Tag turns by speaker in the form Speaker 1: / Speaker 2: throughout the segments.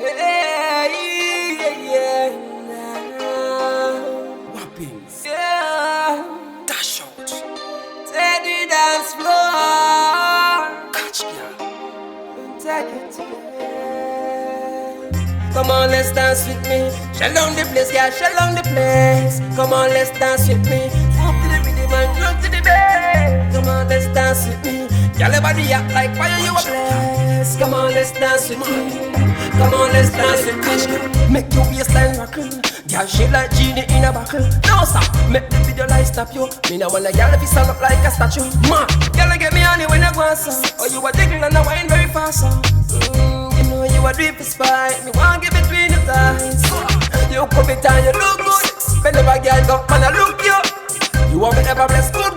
Speaker 1: Yeah, yeah, yeah.
Speaker 2: Wappings,
Speaker 1: Yeah.
Speaker 2: dash out,
Speaker 1: Take the dance floor.
Speaker 2: catch ya.
Speaker 1: Take it to the Come on, let's dance with me. Shell down the place, yeah, shell down the place. Come on, let's dance with me. Move to the rhythm and groove to the bass. Come on, let's dance with me. Girl, your body act like fire, you a bless. Come on, let's dance with me. Come on, let's dance with me. Make your waistline rockle. Girl, she like genie in a buckle. No stop, make the video light stop you. Me now wanna girl if you stand up like a statue. Man, girl, get me on it when I go so. Oh, you a jiggle and a wine very fast so. You know you a drip is spite. Me want get between your thighs. You come it and you look good. Whenever girl go and I look you. You want me ever bless good.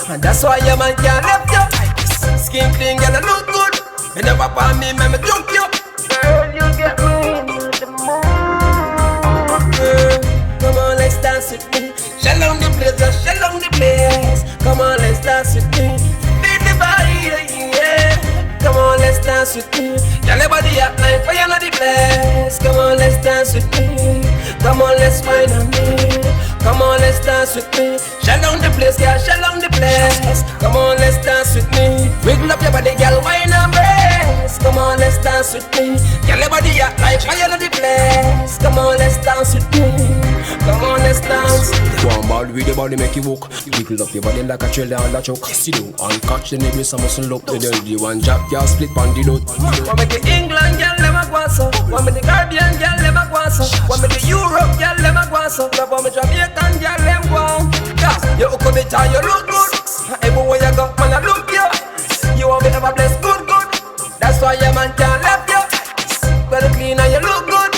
Speaker 1: And that's why your man can't left you. Skin clean, girl, I look good. Whenever for me, make me jump you. Girl, you get me in the mood. Come on, let's dance with me. Shell on the place, just shell on the place. Come on, let's dance with me. Beat the body, yeah. Come on, let's dance with me. Girl, your body act like fire on the place. Come on, let's dance with me. Come on, let's find on me. Come on, let's dance with me. Shell on the place, yeah, shell on the place. Come on, let's dance with me. Wiggle up your body, girl, wine and brace. Come on, let's dance with me. Girl, your body act like fire on the place. Come on, let's dance with me. Come on, let's dance.
Speaker 2: Go on ball with your body, make you walk. Wiggle up your body like a trailer on the choke. Yes, you do. And catch the neighbors, some muscle up. The dirty one jab, girl, split on the note.
Speaker 1: Want me the England girl, let me go so. Want me the Caribbean girl, let me go so. Want me the Europe girl, let me go so. Love want me Jamaican girl, let me go. Yeah, you come it and you look good. Everywhere you go, man, I look you. You want me ever bless good. That's why your man can't left you. Very clean and you look good.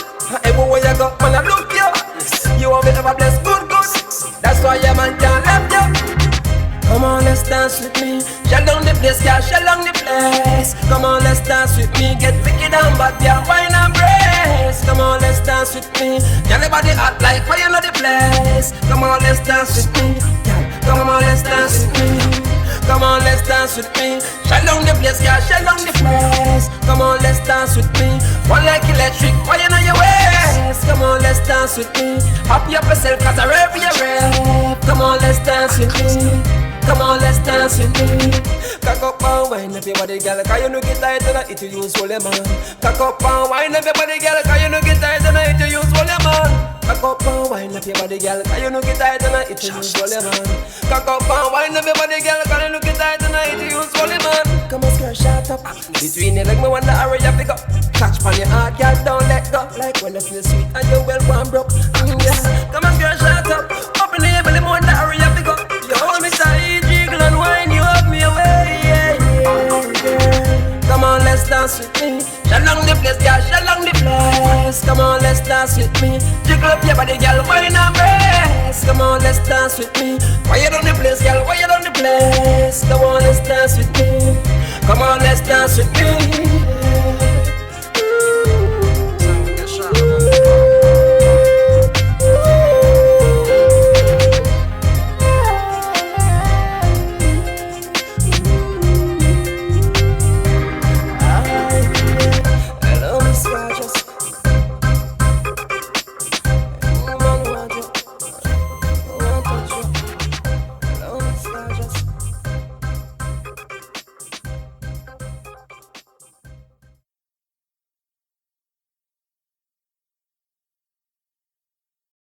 Speaker 1: Everywhere you go, man, I look you. You want me ever bless good. That's why your man can't left you. Come on, let's dance with me. Shell down the place, yeah, shell down the place. Come on, let's dance with me. Get wicked and bad, yeah, wine and brace. Come on, let's dance with me. Girl, everybody act like fire on the place. Come on, let's dance with me. Yeah, come on, let's dance with me. Come on, let's dance with me. Shell down the place, yeah, shell down the place. Come on, let's dance with me. One like electric, fire on your waist. Come on, let's dance with me. Happy up yourself, cause I rave for your rave. Come on, let's dance with me. Come on, let's dance with me. Cock up and wine up your body, girl. Cause you know get tight tonight, it you use for man. Cock up and wine up your body, girl. Cause you know get tight tonight, it you use for man. Cock up and wine up your body, girl. Cause you know get tight tonight, it you use for man. Cock up and wine up your body, girl. Cause you know get tight tonight, it you use for man. Come on, girl, shut up. Between your leg, me wonder hurry up, pick up. Catch on your heart, girl, don't let go. Like when you feel sweet and you well warm broke. Yeah. Come on, girl, shut up. Open the belly, me wonder hurry up, pick up. You hold me tight, jiggle and wine, you up me away, yeah, yeah. Come on, let's dance with me. Shell down the place, girl, shell down the place. Come on, let's dance with me. Jiggle up your body, girl, wine and brace. Come on, let's dance with me. Wire down the place, girl, wire down the place. Come on, let's dance with me. Come on, let's dance with me.